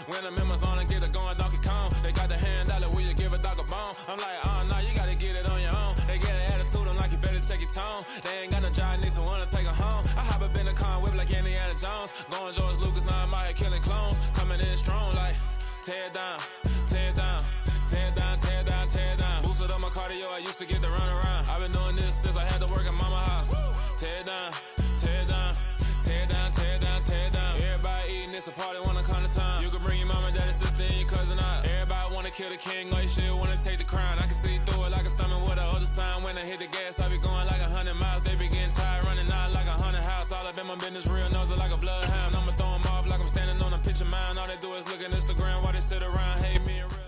When the members on and get it going Donkey Kong. They got the hand out, will you give a dog a bone? I'm like, oh, no, you gotta get it on your own. They get an attitude, I'm like, you better check your tone. They ain't got no job, need someone to take her home. I hop up in the car and whip like Indiana Jones. Going George Lucas, now I'm out here killing clones. Coming in strong like, tear it down, tear it down. Tear it down, tear it down, tear it down. Boosted up my cardio, I used to get to run around. I've been doing this since I had to work at mama house. Tear it down, tear it down, tear it down, tear it down, tear it down. Everybody eating, it's a party, wanna come to time. You can bring your mama, daddy, sister, and your cousin out. Everybody wanna kill the king, like shit, wanna take the crown. I can see through it like a stomach with a other sign. When I hit the gas, I be going like 100 miles. They be getting tired, running out like 100 house. All up in my business, real nose like a bloodhound. I'ma throw them off like I'm standing on a picture mound. All they do is look at Instagram while they sit around, hate me and real.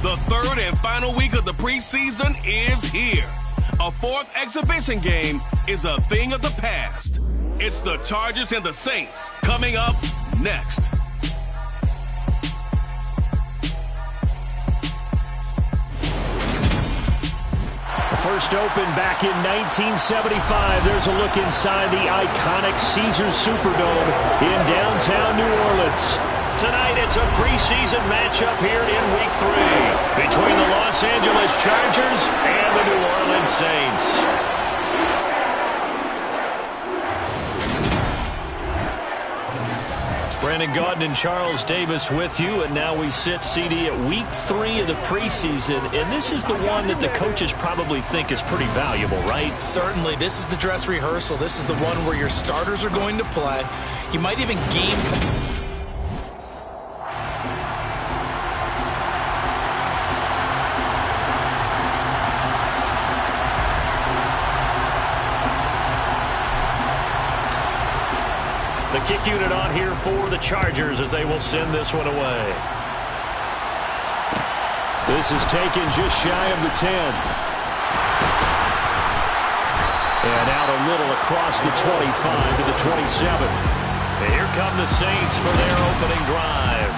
The third and final week of the preseason is here. A fourth exhibition game is a thing of the past. It's the Chargers and the Saints coming up next. First opened back in 1975. There's a look inside the iconic Caesars Superdome in downtown New Orleans. Tonight, it's a preseason matchup here in Week 3 between the Los Angeles Chargers and the New Orleans Saints. Brandon Gaudin and Charles Davis with you, and now we sit, CD, at Week 3 of the preseason, and this is the one that the coaches probably think is pretty valuable, right? Certainly. This is the dress rehearsal. This is the one where your starters are going to play. You might even game... The kick unit on here for the Chargers as they will send this one away. This is taken just shy of the 10. And out a little across the 25 to the 27. And here come the Saints for their opening drive.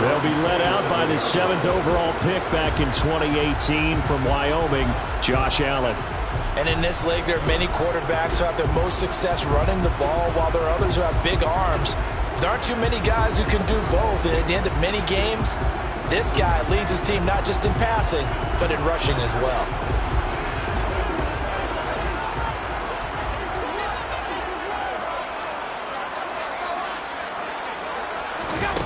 They'll be led out by the 7th overall pick back in 2018 from Wyoming, Josh Allen. And in this league, there are many quarterbacks who have their most success running the ball, while there are others who have big arms. There aren't too many guys who can do both. And at the end of many games, this guy leads his team not just in passing, but in rushing as well.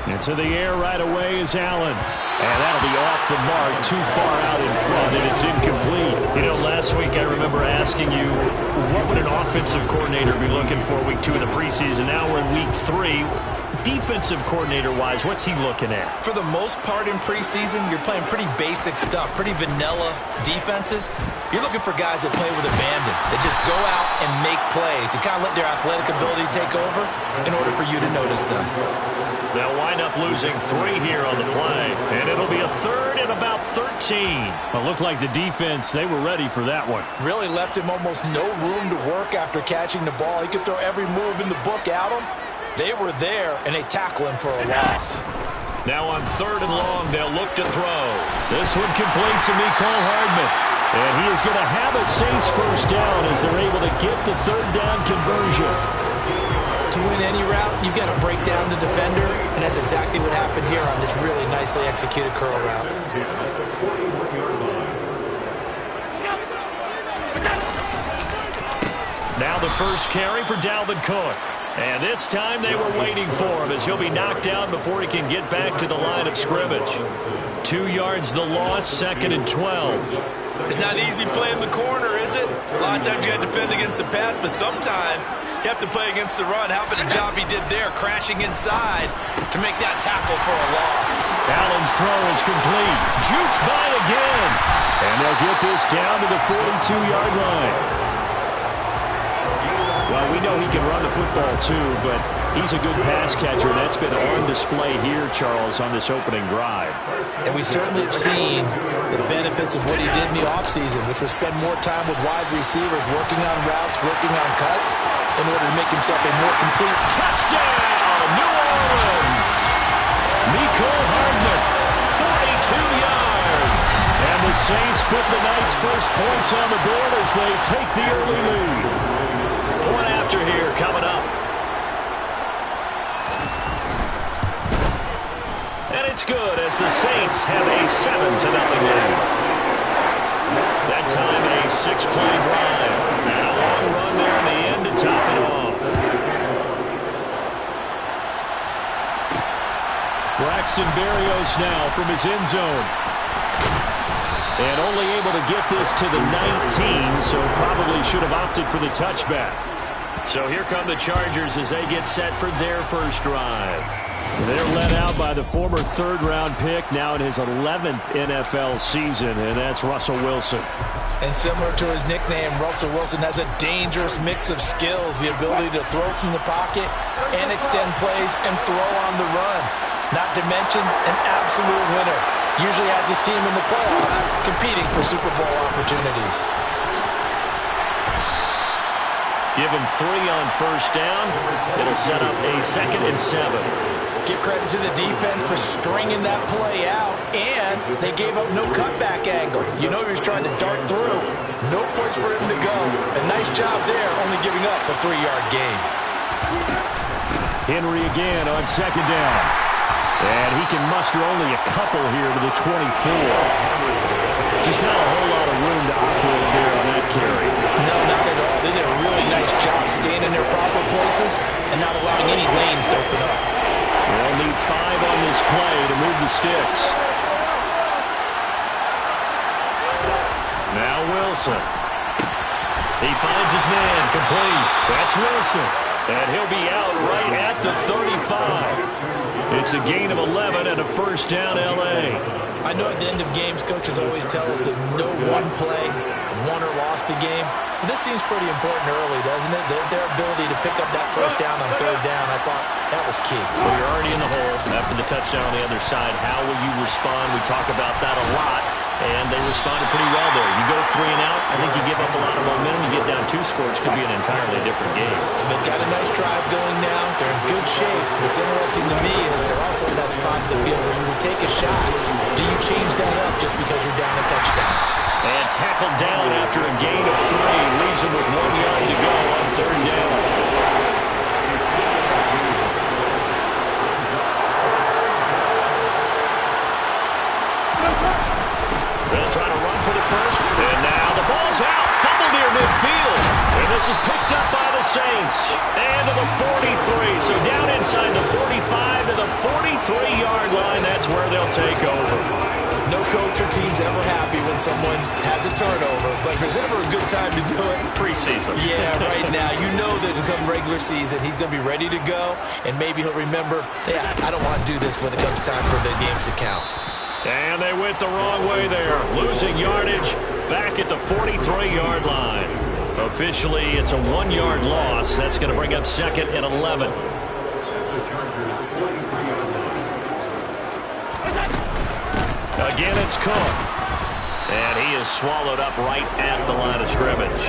Into the air right away is Allen. And that'll be off the mark, too far out in front, and it's incomplete. You know, last week I remember asking you, what would an offensive coordinator be looking for Week 2 of the preseason? Now we're in Week 3. Defensive coordinator-wise, what's he looking at? For the most part in preseason, you're playing pretty basic stuff, pretty vanilla defenses. You're looking for guys that play with abandon, that just go out and make plays. You kind of let their athletic ability take over in order for you to notice them. They'll wind up losing 3 here on the play, and it'll be a third and about 13. It looked like the defense, they were ready for that one. Really left him almost no room to work after catching the ball. He could throw every move in the book at him. They were there, and they tackle him for a loss. Now on 3rd and long, they'll look to throw. This one complete to Mecole Hardman. And he is going to have a Saints first down as they're able to get the 3rd down conversion. To win any route, you've got to break down the defender, and that's exactly what happened here on this really nicely executed curl route. Now the first carry for Dalvin Cook. And this time they were waiting for him as he'll be knocked down before he can get back to the line of scrimmage. 2 yards the loss, 2nd and 12. It's not easy playing the corner, is it? A lot of times you got to defend against the pass, but sometimes you have to play against the run. How about the job he did there, crashing inside to make that tackle for a loss. Allen's throw is complete. Jukes by again. And they'll get this down to the 42-yard line. Well, we know he can run the football too, but he's a good pass catcher, and that's been on display here, Charles, on this opening drive. And we certainly have seen the benefits of what he did in the offseason, which was spend more time with wide receivers, working on routes, working on cuts, in order to make himself a more complete touchdown, New Orleans! Mecole Hardman, 42 yards. And the Saints put the Knights' first points on the board as they take the early lead. Point after here coming up. And it's good as the Saints have a 7-0 lead. That time a 6-play drive. And a long run there in the end to top it off. Braxton Berrios now from his end zone. And only able to get this to the 19, so probably should have opted for the touchback. So here come the Chargers as they get set for their first drive. They're led out by the former third-round pick, now in his 11th NFL season, and that's Russell Wilson. And similar to his nickname, Russell Wilson has a dangerous mix of skills, the ability to throw from the pocket and extend plays and throw on the run. Not to mention an absolute winner. Usually has his team in the playoffs competing for Super Bowl opportunities. Give him 3 on first down. It'll set up a 2nd and 7. Give credit to the defense for stringing that play out, and they gave up no cutback angle. You know he was trying to dart through. No place for him to go. A nice job there, only giving up a 3-yard gain. Henry again on 2nd down. And he can muster only a couple here to the 24. Just not a whole lot of room to operate there on that carry. No, not at all. They did a really nice job staying in their proper places and not allowing any lanes to open up. They'll need 5 on this play to move the sticks. Now Wilson. He finds his man complete. That's Wilson. And he'll be out right at the 35. It's a gain of 11 and a first down, L.A. I know at the end of games, coaches always tell us that no one play won or lost a game. But this seems pretty important early, doesn't it? Their ability to pick up that first down on 3rd down, I thought that was key. Well, you're already in the hole after the touchdown on the other side. How will you respond? We talk about that a lot. And they responded pretty well there. You go 3 and out, I think you give up a lot of momentum. You get down 2 scores, could be an entirely different game. So they've got a nice drive going now. They're in good shape. What's interesting to me is they're also in that spot of the field where you would take a shot. Do you change that up just because you're down a touchdown? And tackled down after a gain of 3. Leaves him with 1 yard to go on 3rd down. They'll try to run for the first. And now the ball's out. Fumble near midfield. And this is picked up by the Saints. And to the 43. So down inside the 45 to the 43-yard line. That's where they'll take over. No coach or team's ever happy when someone has a turnover. But if there's ever a good time to do it, preseason. Yeah, right now. You know that come regular season, he's going to be ready to go. And maybe he'll remember, yeah, I don't want to do this when it comes time for the games to count. And they went the wrong way there. Losing yardage back at the 43-yard line. Officially, it's a 1-yard loss. That's going to bring up 2nd and 11. Again, it's Cook. And he is swallowed up right at the line of scrimmage.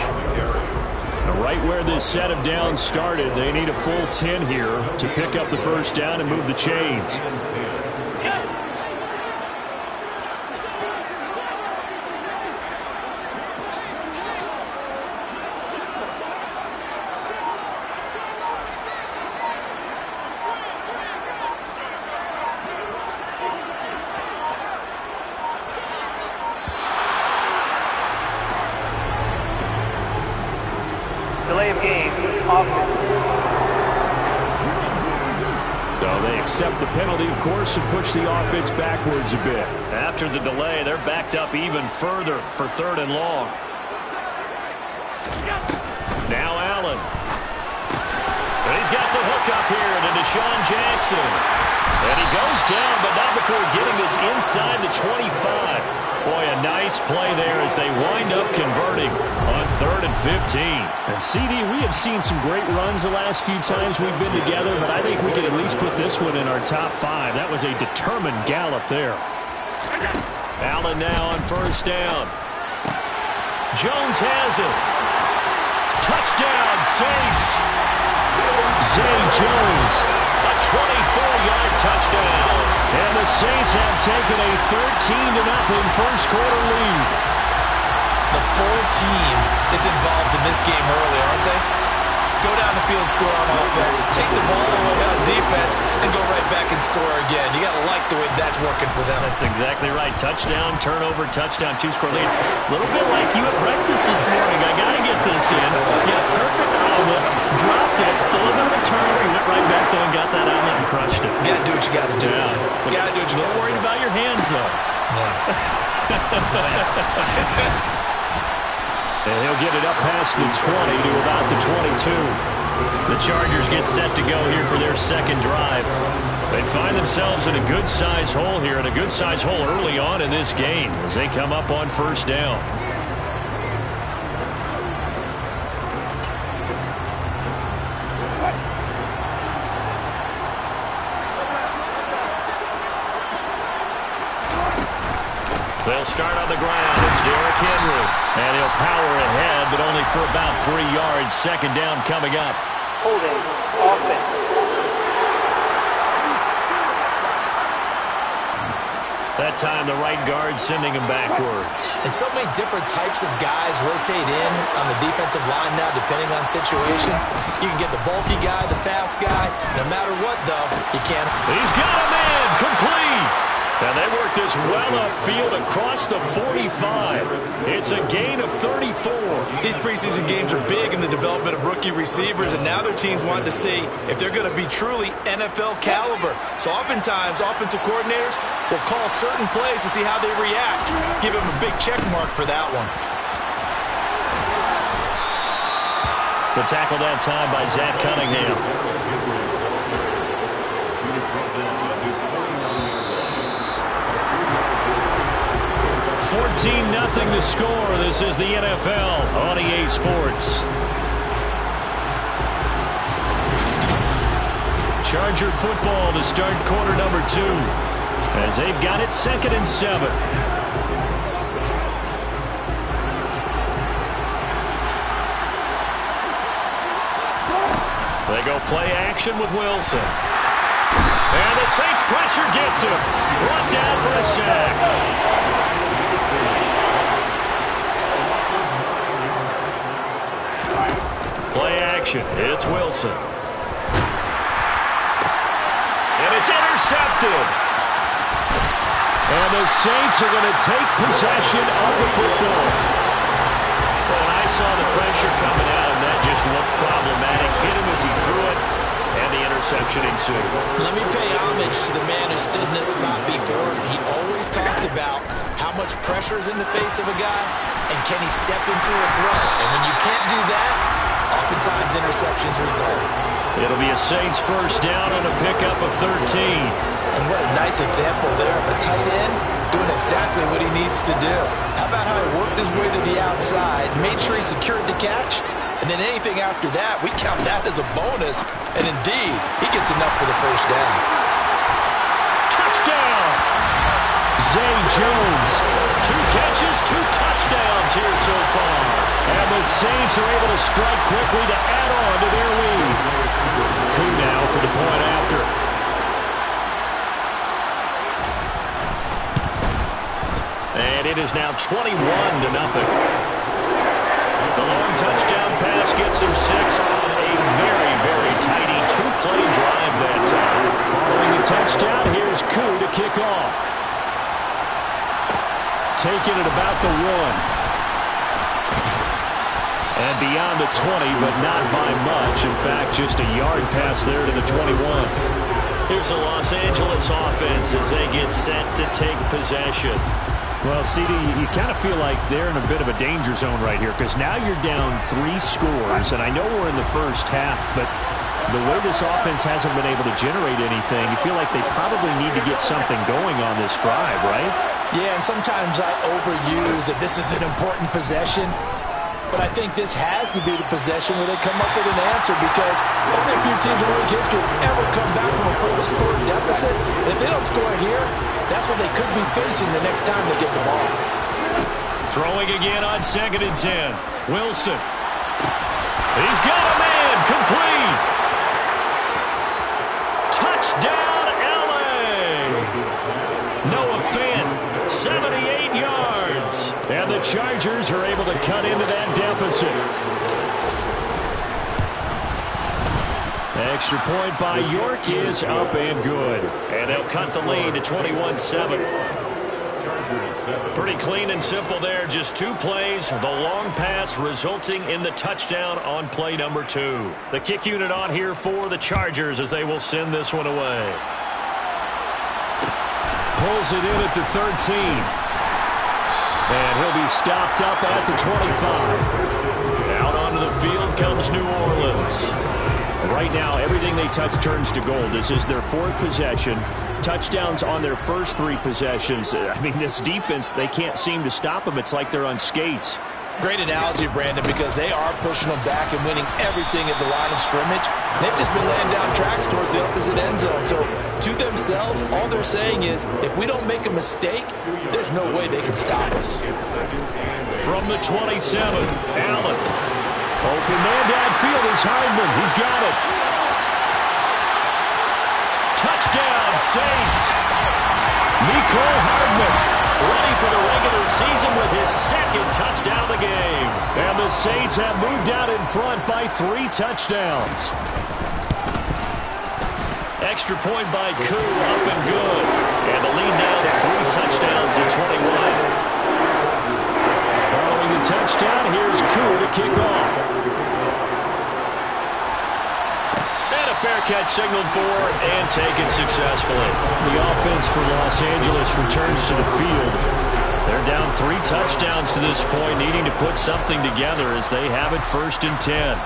Now, right where this set of downs started, they need a full 10 here to pick up the first down and move the chains. Delay of game, offense. So they accept the penalty, of course, and push the offense backwards a bit. After the delay, they're backed up even further for 3rd and long. Now Allen. And he's got the hook up here to Deshaun Jackson. And he goes down, but not before getting this inside the 25. Boy, a nice play there as they wind up converting on 3rd and 15. And CD, we have seen some great runs the last few times we've been together, but I think we could at least put this one in our top 5. That was a determined gallop there. Allen now on first down. Jones has it. Touchdown, Saints. Zay Jones, a 24-yard touchdown. And the Saints have taken a 13-0 first quarter lead. The full team is involved in this game early, aren't they? Go down the field, score on offense, take the ball away on defense, and go right back and score again. You got to like the way that's working for them. That's exactly right. Touchdown, turnover, touchdown, two-score lead. A little bit like you at breakfast this morning. I got to get this in. Yeah, perfect omelet. Dropped it. It's a little bit of a turnover. You went right back though and got that omelet and crushed it. You got to do what you got to do. Yeah. You got to do what you got to do. Not worried about your hands, though. Yeah. And he'll get it up past the 20 to about the 22. The Chargers get set to go here for their second drive. They find themselves in a good-sized hole here, and a good-sized hole early on in this game as they come up on first down. They'll start on the ground. It's Derrick Henry. And he'll power ahead, but only for about 3 yards. Second down coming up. Holding offense. That time the right guard sending him backwards. And so many different types of guys rotate in on the defensive line now, depending on situations. You can get the bulky guy, the fast guy. No matter what, though, you can't. He's got a man complete. And they work this well upfield across the 45. It's a gain of 34. These preseason games are big in the development of rookie receivers, and now their teams want to see if they're going to be truly NFL caliber. So oftentimes, offensive coordinators will call certain plays to see how they react. Give them a big check mark for that one. The tackle that time by Zach Cunningham. 14-0 to score. This is the NFL on EA Sports. Charger football to start quarter number 2 as they've got it 2nd and 7. They go play action with Wilson. And the Saints pressure gets him. Brought down for a sack. Play action. It's Wilson. And it's intercepted. And the Saints are going to take possession of the football. When I saw the pressure coming out, and that just looked problematic. Hit him as he threw it, and the interception ensued. Let me pay homage to the man who stood in this spot before. He always talked about how much pressure is in the face of a guy, and can he step into a throw. And when you can't do that, oftentimes interceptions result. It'll be a Saints first down on a pickup of 13. And what a nice example there of a tight end doing exactly what he needs to do. How about how he worked his way to the outside, made sure he secured the catch, and then anything after that, we count that as a bonus. And indeed, he gets enough for the first down. Touchdown! Zay Jones. 2 catches, 2 touchdowns here so far. And the Saints are able to strike quickly to add on to their lead. Coup now for the point after. And it is now 21-0. The long touchdown pass gets him 6 on a very, very tidy 2-play drive that time. Following the touchdown, here's Coup to kick off. Taking it about the 1. And beyond the 20, but not by much. In fact, just a yard pass there to the 21. Here's the Los Angeles offense as they get set to take possession. Well, CD, you kind of feel like they're in a bit of a danger zone right here because now you're down 3 scores, and I know we're in the first half, but the way this offense hasn't been able to generate anything, you feel like they probably need to get something going on this drive, right? Yeah, and sometimes I overuse that this is an important possession, but I think this has to be the possession where they come up with an answer because only a few teams in league history have ever come back from a 4-score deficit. And if they don't score here, that's what they could be facing the next time they get the ball. Throwing again on 2nd and 10. Wilson. He's got a man, complete. Touchdown, L.A. Noah Fant, 78 yards. And the Chargers are able to cut into that deficit. Extra point by York is up and good. And they'll cut the lead to 21-7. Pretty clean and simple there. Just 2 plays. The long pass resulting in the touchdown on play number 2. The kick unit on here for the Chargers as they will send this one away. Pulls it in at the 13. And he'll be stopped up at the 25. Out onto the field comes New Orleans. Right now, everything they touch turns to gold. This is their 4th possession. Touchdowns on their first 3 possessions. I mean, this defense, they can't seem to stop them. It's like they're on skates. Great analogy, Brandon, because they are pushing them back and winning everything at the line of scrimmage. They've just been laying down tracks towards the opposite end zone. So, to themselves, all they're saying is, if we don't make a mistake, there's no way they can stop us. From the 27, Allen. Open man downfield is Hardman. He's got it. Touchdown, Saints. Mecole Hardman ready for the regular season with his 2nd touchdown of the game. And the Saints have moved out in front by 3 touchdowns. Extra point by Koo, up and good. And the lead now to 3 touchdowns in 21. Following the touchdown, here's Koo to kick off. And a fair catch signaled for and taken successfully. The offense for Los Angeles returns to the field. They're down 3 touchdowns to this point, needing to put something together as they have it 1st and 10.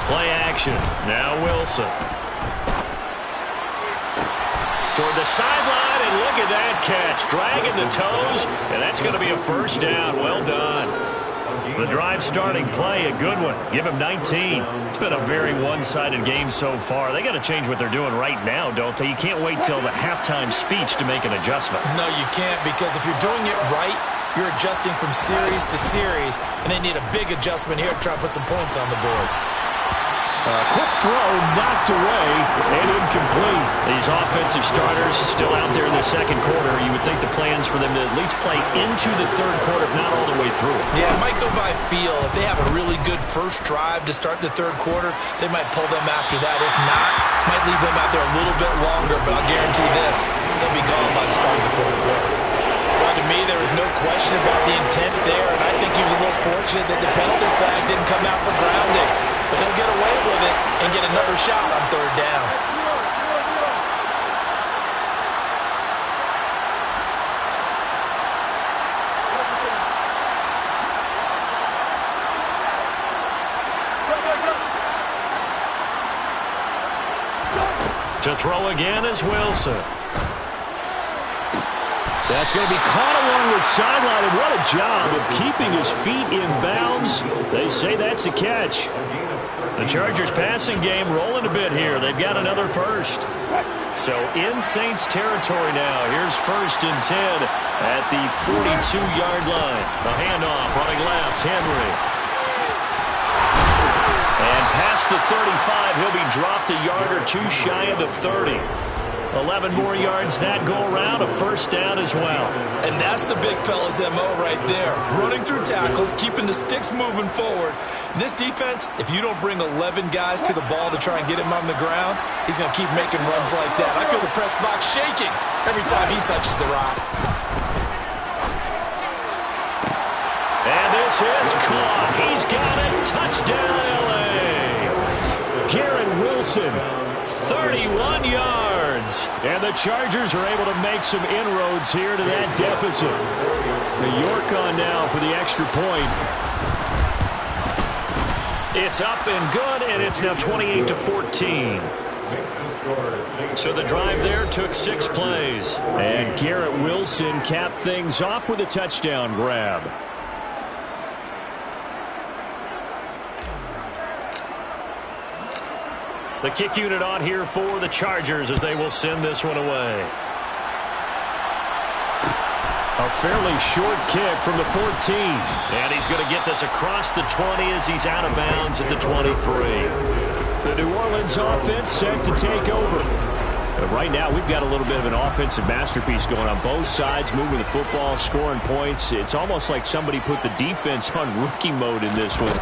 Play action. Now Wilson. Toward the sideline, and look at that catch. Dragging the toes, and that's going to be a 1st down. Well done. The drive starting play, a good one. Give him 19. It's been a very one-sided game so far. They got to change what they're doing right now, don't they? You can't wait till the halftime speech to make an adjustment. No, you can't, because if you're doing it right, you're adjusting from series to series, and they need a big adjustment here to try to put some points on the board. Quick throw knocked away and incomplete. These offensive starters still out there in the 2nd quarter. You would think the plans for them to at least play into the 3rd quarter, if not all the way through. Yeah, it might go by feel. If they have a really good first drive to start the 3rd quarter, they might pull them after that. If not, might leave them out there a little bit longer, but I'll guarantee this, they'll be gone by the start of the 4th quarter. Well, to me, there was no question about the intent there, and I think he was a little fortunate that the penalty flag didn't come out for grounding. But he'll get away with it and get another shot on 3rd down. To throw again is Wilson. That's going to be caught along the sideline, and what a job of keeping his feet in bounds. They say that's a catch. The Chargers passing game rolling a bit here. They've got another 1st. So in Saints territory now. Here's 1st and 10 at the 42-yard line. The handoff running left, Henry. And past the 35, he'll be dropped a yard or 2 shy of the 30. 11 more yards that go around, a 1st down as well. And that's the big fella's MO right there. Running through tackles, keeping the sticks moving forward. This defense, if you don't bring 11 guys to the ball to try and get him on the ground, he's going to keep making runs like that. I feel the press box shaking every time he touches the rock. And this is caught. He's got it. Touchdown, L.A. Garrett Wilson, 31 yards. And the Chargers are able to make some inroads here to that deficit. New York on now for the extra point. It's up and good, and it's now 28-14. So the drive there took 6 plays. And Garrett Wilson capped things off with a touchdown grab. The kick unit on here for the Chargers as they will send this one away. A fairly short kick from the 14. And he's going to get this across the 20 as he's out of bounds at the 23. The New Orleans offense set to take over. But right now, we've got a little bit of an offensive masterpiece going on both sides, moving the football, scoring points. It's almost like somebody put the defense on rookie mode in this one.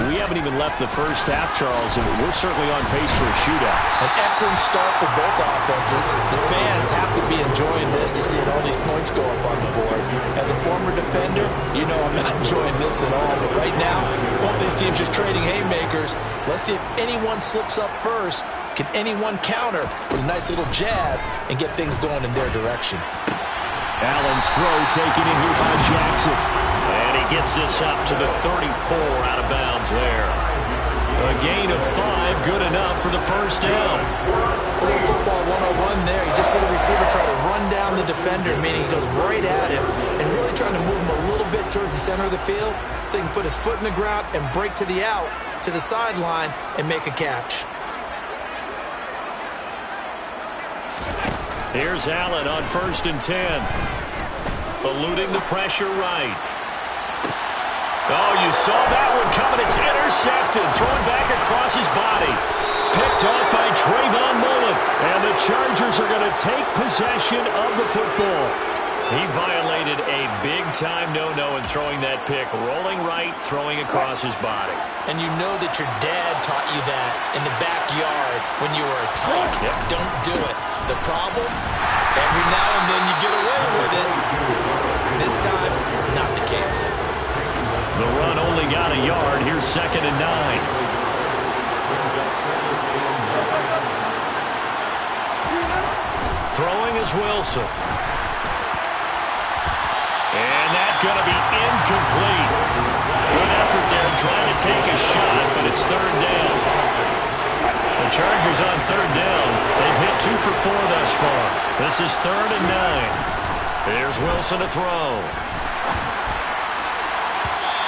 We haven't even left the first half, Charles, and we're certainly on pace for a shootout. An excellent start for both offenses. The fans have to be enjoying this to see all these points go up on the board. As a former defender, you know I'm not enjoying this at all. But right now, both these teams just trading haymakers. Let's see if anyone slips up first. Can anyone counter with a nice little jab and get things going in their direction? Allen's throw taken in here by Jackson. And he gets this up to the 34 out of bounds there. A gain of 5, good enough for the first down. A little football 101 there. You just see the receiver try to run down the defender, meaning he goes right at him and really trying to move him a little bit towards the center of the field so he can put his foot in the ground and break to the out, to the sideline, and make a catch. Here's Allen on 1st and 10. Eluding the pressure right. Oh, you saw that one coming. It's intercepted. Thrown back across his body. Picked off by Trayvon Mullen. And the Chargers are going to take possession of the football. He violated a big-time no-no in throwing that pick. Rolling right, throwing across his body. And you know that your dad taught you that in the backyard when you were a tight. Yep. Don't do it. The problem, every now and then you get away with it. This time, not the case. The run only got a yard. Here's 2nd and 9. Throwing is Wilson. And that's going to be incomplete. Good effort there trying to take a shot, but it's 3rd down. The Chargers on 3rd down. They've hit 2 for 4 thus far. This is 3rd and 9. Here's Wilson to throw.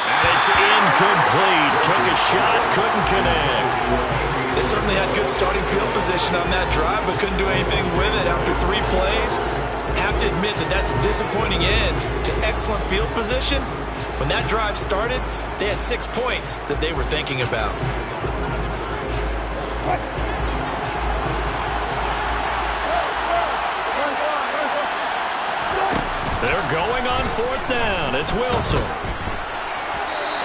And it's incomplete. Took a shot, couldn't connect. They certainly had good starting field position on that drive, but couldn't do anything with it after 3 plays. Have to admit that that's a disappointing end to excellent field position. When that drive started, they had 6 points that they were thinking about. They're going on 4th down. It's Wilson.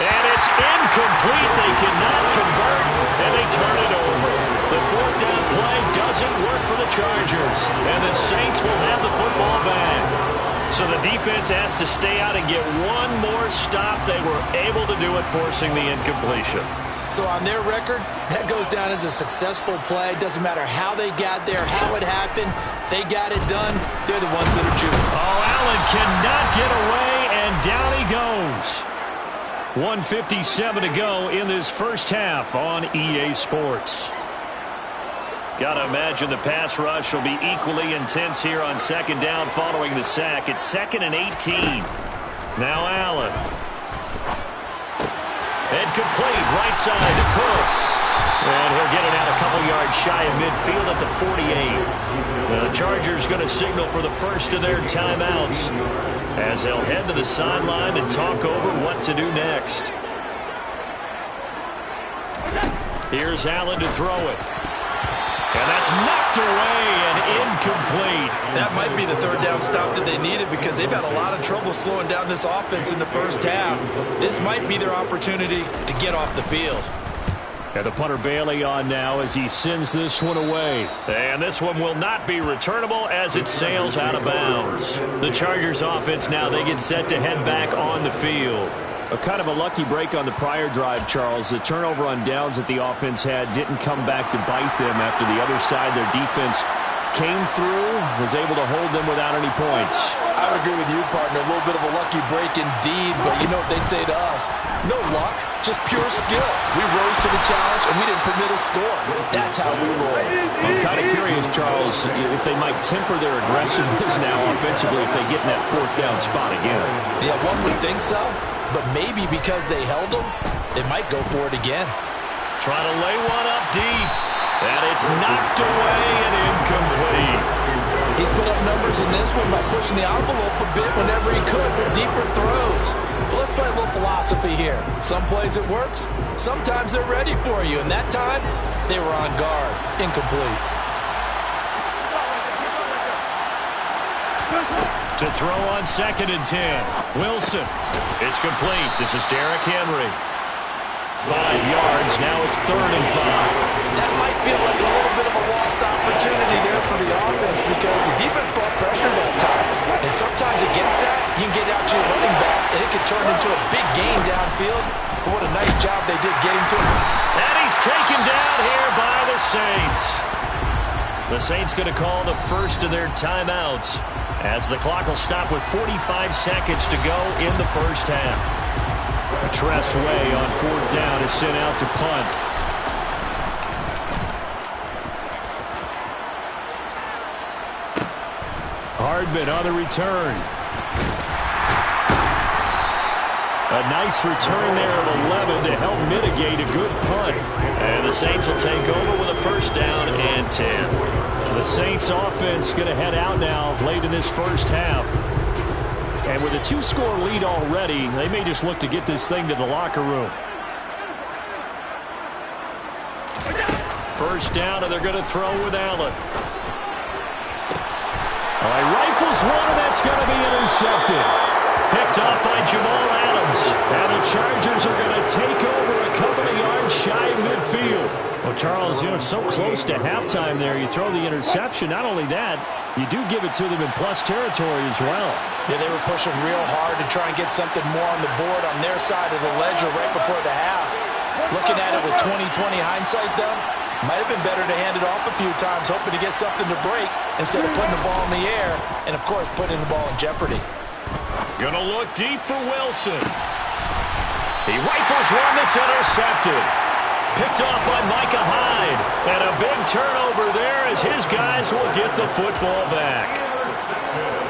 And it's incomplete. They cannot convert, and they turn it over. The 4th down play doesn't work for the Chargers, and the Saints will have the football back. So the defense has to stay out and get one more stop. They were able to do it, forcing the incompletion. So on their record, that goes down as a successful play. Doesn't matter how they got there, how it happened. They got it done. They're the ones that are juiced. Oh, Allen cannot get away, and down he goes. 1:57 to go in this first half on EA Sports. Got to imagine the pass rush will be equally intense here on 2nd down following the sack. It's 2nd and 18. Now Allen. And complete, right side to Cook. And he'll get it out a couple yards shy of midfield at the 48. The Chargers going to signal for the first of their timeouts as they'll head to the sideline and talk over what to do next. Here's Allen to throw it. And that's knocked away and incomplete. That might be the 3rd down stop that they needed because they've had a lot of trouble slowing down this offense in the first half. This might be their opportunity to get off the field. And the punter Bailey on now as he sends this one away. And this one will not be returnable as it sails out of bounds. The Chargers offense now, they get set to head back on the field. A kind of a lucky break on the prior drive, Charles. The turnover on downs that the offense had didn't come back to bite them after the other side. Their defense came through, was able to hold them without any points. I would agree with you, partner. A little bit of a lucky break indeed, but you know what they'd say to us? No luck, just pure skill. We rose to the challenge, and we didn't permit a score. That's how we roll. I'm kind of curious, Charles, if they might temper their aggressiveness now offensively if they get in that 4th down spot again. Yeah, one would think so, but maybe because they held them, they might go for it again. Trying to lay one up deep. That It's knocked away and incomplete. He's put up numbers in this one by pushing the envelope a bit whenever he could with deeper throws. But let's play a little philosophy here. Some plays it works. Sometimes they're ready for you. And that time, they were on guard. Incomplete. To throw on 2nd and 10. Wilson. It's complete. This is Derrick Henry. 5 yards. Now it's 3rd and 5. That might feel like a little bit of a lost opportunity there for the offense because the defense brought pressure that time. And sometimes against that, you can get out to your running back, and it can turn into a big gain downfield. But what a nice job they did getting to him. And he's taken down here by the Saints. The Saints going to call the first of their timeouts as the clock will stop with 45 seconds to go in the first half. Tress Way on 4th down is sent out to punt. Hardman on the return. A nice return there of 11 to help mitigate a good punt. And the Saints will take over with a 1st down and 10. The Saints offense going to head out now late in this first half. And with a 2-score lead already, they may just look to get this thing to the locker room. 1st down, and they're going to throw with Allen. All right, rifles one, and that's going to be intercepted. Picked off by Jamal Adams. And the Chargers are going to take over a couple of yards shy of midfield. Well, Charles, so close to halftime there. You throw the interception. Not only that, you do give it to them in plus territory as well. Yeah, they were pushing real hard to try and get something more on the board on their side of the ledger right before the half. Looking at it with 20/20 hindsight, though, might have been better to hand it off a few times, hoping to get something to break instead of putting the ball in the air and, of course, putting the ball in jeopardy. Gonna look deep for Wilson. He rifles one that's intercepted. Picked off by Micah Hyde. And a big turnover there as his guys will get the football back.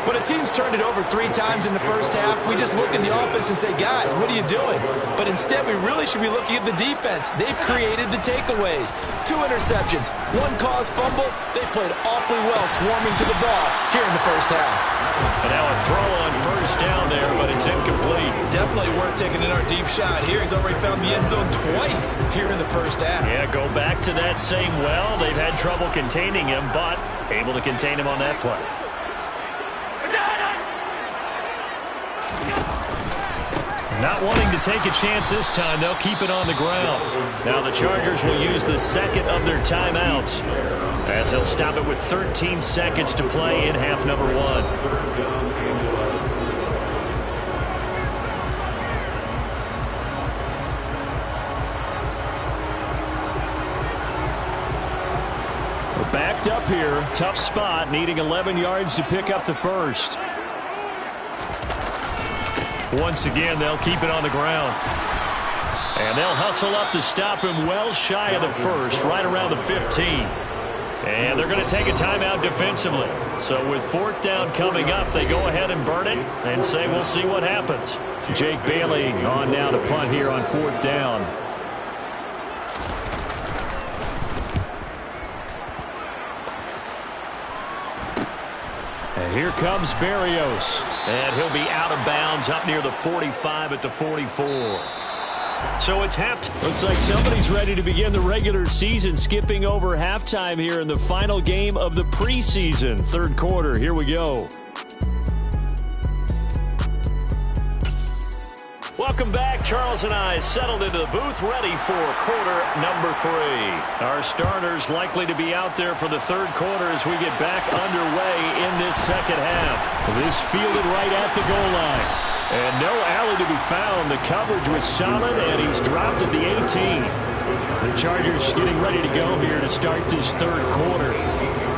When a team's turned it over 3 times in the first half, we just look at the offense and say, guys, what are you doing? But instead, we really should be looking at the defense. They've created the takeaways. 2 interceptions, 1 caused fumble. They played awfully well swarming to the ball here in the first half. And now a throw on 1st down there, but it's incomplete. Definitely worth taking in our deep shot here. He's already found the end zone twice here in the first half. Yeah, go back to that same well. They've had trouble containing him, but able to contain him on that play. Not wanting to take a chance this time, they'll keep it on the ground. Now the Chargers will use the 2nd of their timeouts as they'll stop it with 13 seconds to play in half number 1. We're backed up here. Tough spot, needing 11 yards to pick up the first. Once again, they'll keep it on the ground. And they'll hustle up to stop him well shy of the first, right around the 15. And they're going to take a timeout defensively. So with 4th down coming up, they go ahead and burn it and say we'll see what happens. Jake Bailey on now to punt here on 4th down. And here comes Berrios. And he'll be out of bounds up near the 45 at the 44. So it's halftime. Looks like somebody's ready to begin the regular season, skipping over halftime here in the final game of the preseason. 3rd quarter. Here we go. Welcome back. Charles and I settled into the booth, ready for quarter number 3. Our starters likely to be out there for the 3rd quarter as we get back underway in this 2nd half. This fielded right at the goal line. And no alley to be found. The coverage was solid, and he's dropped at the 18. The Chargers getting ready to go here to start this 3rd quarter.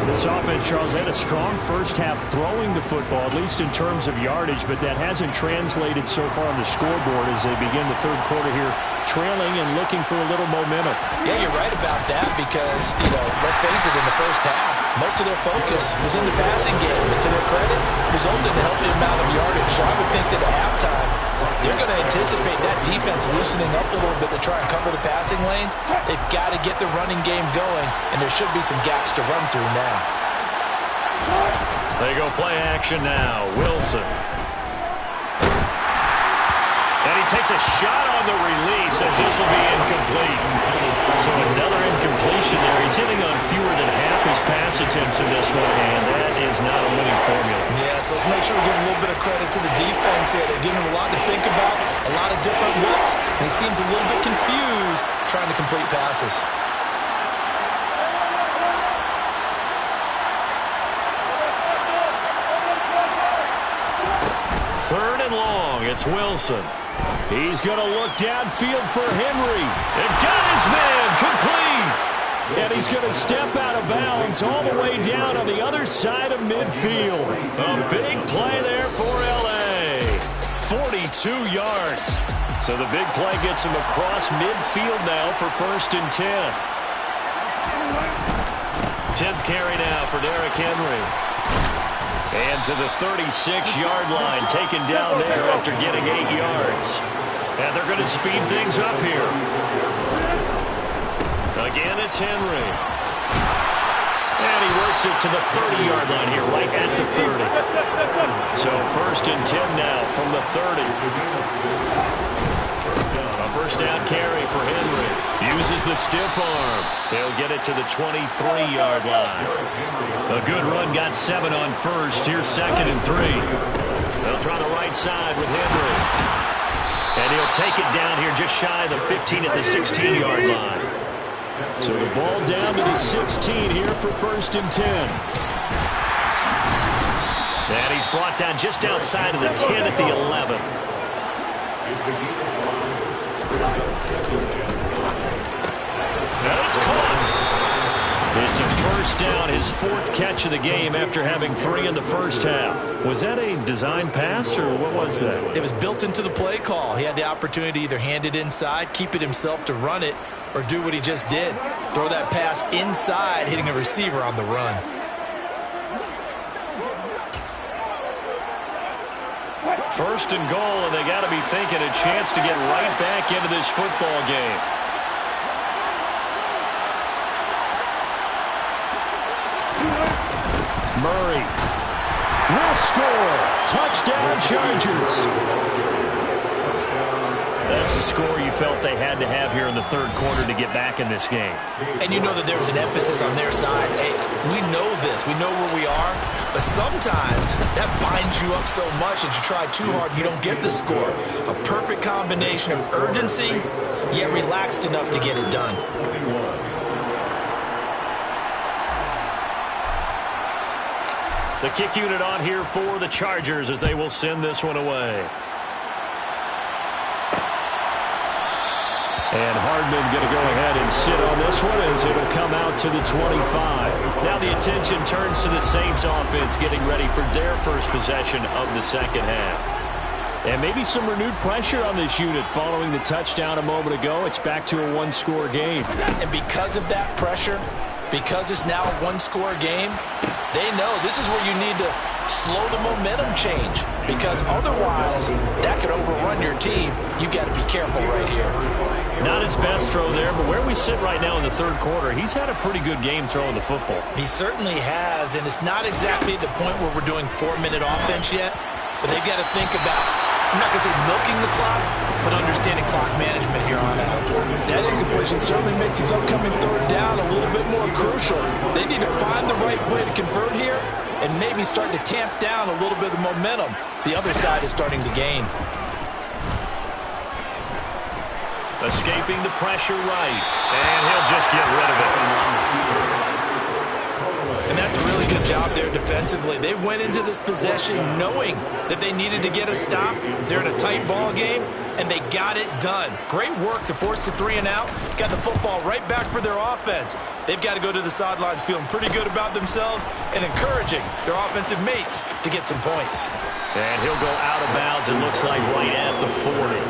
This offense, Charles, had a strong first half throwing the football, at least in terms of yardage, but that hasn't translated so far on the scoreboard as they begin the 3rd quarter here, trailing and looking for a little momentum. Yeah, you're right about that because, let's face it, in the first half, most of their focus was in the passing game, and to their credit, resulted in a healthy amount of yardage. So I would think that at halftime, they're going to anticipate that defense loosening up a little bit to try and cover the passing lanes. They've got to get the running game going, and there should be some gaps to run through now. They go play action now. Wilson. And he takes a shot on the release as this will be incomplete. So another incompletion there. He's hitting on fewer than half his pass attempts in this one, and that is not a winning formula. Yeah, so let's make sure we give a little bit of credit to the defense here. They're giving him a lot to think about, a lot of different looks, and he seems a little bit confused trying to complete passes. Third and long, it's Wilson. He's going to look downfield for Henry. And got his man complete. And he's going to step out of bounds all the way down on the other side of midfield. A big play there for L.A. 42 yards. So the big play gets him across midfield now for 1st and 10. 10th carry now for Derrick Henry. And to the 36-yard line, taken down there after getting 8 yards. And they're going to speed things up here. Again, it's Henry. And he works it to the 30-yard line here, right at the 30. So 1st and 10 now from the 30. A first down carry for Henry. Uses the stiff arm. He'll get it to the 23-yard line. A good run, got 7 on first. Here's 2nd and 3. They'll try the right side with Henry. And he'll take it down here just shy of the 15 at the 16-yard line. So the ball down to the 16 here for 1st and 10. And he's brought down just outside of the 10 at the 11. And it's caught. It's a first down, his 4th catch of the game after having 3 in the first half. Was that a design pass, or what was that? It was built into the play call. He had the opportunity to either hand it inside, keep it himself to run it, or do what he just did. Throw that pass inside, hitting a receiver on the run. First and goal, and they got to be thinking a chance to get right back into this football game. Murray will score. Touchdown, Chargers. That's a score you felt they had to have here in the 3rd quarter to get back in this game. And you know that there's an emphasis on their side. Hey, we know this. We know where we are. But sometimes that binds you up so much that you try too hard, you don't get the score. A perfect combination of urgency, yet relaxed enough to get it done. The kick unit on here for the Chargers as they will send this one away. And Hardman going to go ahead and sit on this one as it'll come out to the 25. Now the attention turns to the Saints offense getting ready for their first possession of the 2nd half. And maybe some renewed pressure on this unit following the touchdown a moment ago. It's back to a 1-score game. And because of that pressure, because it's now a 1-score game, they know this is where you need to slow the momentum change, because otherwise that could overrun your team. You've got to be careful right here. Not his best throw there, but where we sit right now in the 3rd quarter, he's had a pretty good game throwing the football. He certainly has, and it's not exactly at the point where we're doing 4-minute offense yet, but they've got to think about, I'm not going to say milking the clock, but understanding clock management here on out. That incompletion certainly makes his upcoming 3rd down a little bit more crucial. They need to find the right play to convert here and maybe start to tamp down a little bit of momentum. The other side is starting to gain. Escaping the pressure right, and he'll just get rid of it. And that's a really good job there defensively. They went into this possession knowing that they needed to get a stop. They're in a tight ball game, and they got it done. Great work to force the 3 and out. Got the football right back for their offense. They've got to go to the sidelines feeling pretty good about themselves and encouraging their offensive mates to get some points. And he'll go out of bounds, it looks like right at the 40.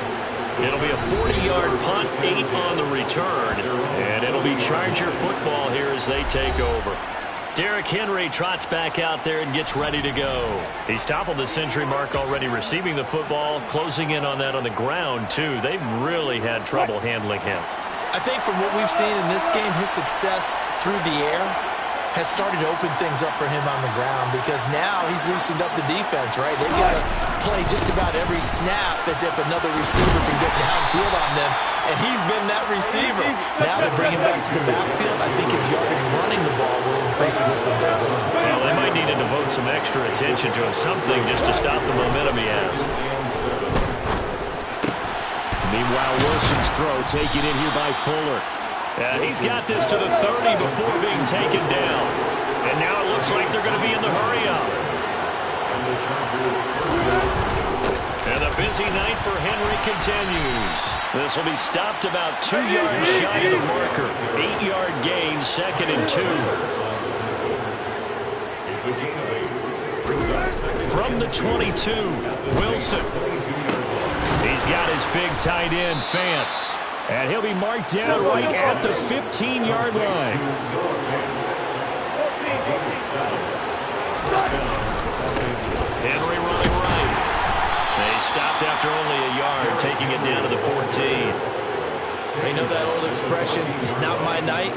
It'll be a 40-yard punt, 8 on the return, and it'll be Charger football here as they take over. Derrick Henry trots back out there and gets ready to go. He's toppled the century mark already receiving the football, closing in on that on the ground, too. They've really had trouble handling him. I think from what we've seen in this game, his success through the air has started to open things up for him on the ground because now he's loosened up the defense, right? They've got to play just about every snap as if another receiver can get downfield on them, and he's been that receiver. Now they bring him back to the backfield. I think his yardage running the ball will increase as this one goes on. Well, they might need to devote some extra attention to him, something just to stop the momentum he has. Meanwhile, Wilson's throw taken in here by Fuller. And he's got this to the 30 before being taken down. And now it looks like they're going to be in the hurry-up. And the busy night for Henry continues. This will be stopped about 2 yards shy of the marker. 8-yard gain, 2nd and 2. From the 22, Wilson. He's got his big tight end, Fant. And he'll be marked down right at the 15-yard line. Henry running right. They stopped after only a yard, taking it down to the 14. They know that old expression, it's not my night.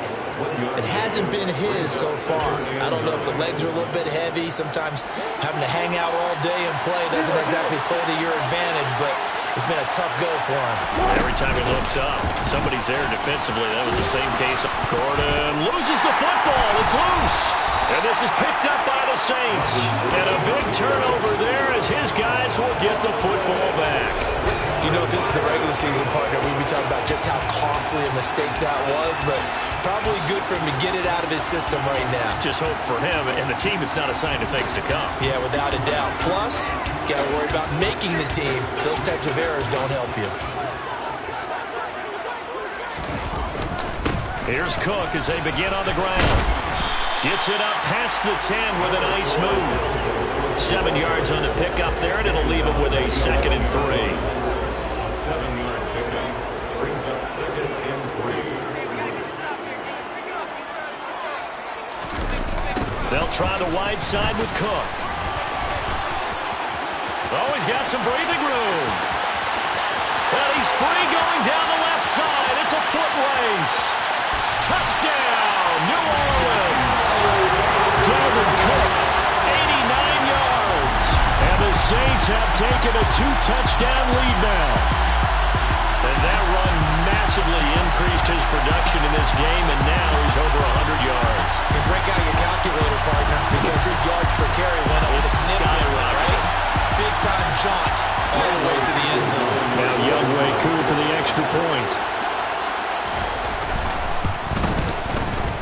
It hasn't been his so far. I don't know if the legs are a little bit heavy. Sometimes having to hang out all day and play doesn't exactly play to your advantage, but it's been a tough go for him. Every time he looks up, somebody's there defensively. That was the same case. Gordon loses the football. It's loose. And this is picked up by the Saints. And a big turnover there as his guys will get the football back. You know, this is the regular season partner. We'd be talking about just how costly a mistake that was, but probably good for him to get it out of his system right now. Just hope for him and the team it's not a sign of things to come. Yeah, without a doubt. Plus, got to worry about making the team. Those types of errors don't help you. Here's Cook as they begin on the ground. Gets it up past the 10 with a nice move. 7 yards on the pickup there, and it'll leave him with a 2nd and 3. 7-yard pickup brings up 2nd and 3. They'll try the wide side with Cook. Oh, he's got some breathing room. Well, he's free going down the left side. It's a foot race. Touchdown, New Orleans. Dalvin Cook, 89 yards. And the Saints have taken a 2-touchdown lead now. And that run massively increased his production in this game, and now he's over 100 yards. You break out your calculator, partner, because his yards per carry went up significantly, right? Big-time jaunt all the way to the end zone. Now Younghoe Koo for the extra point.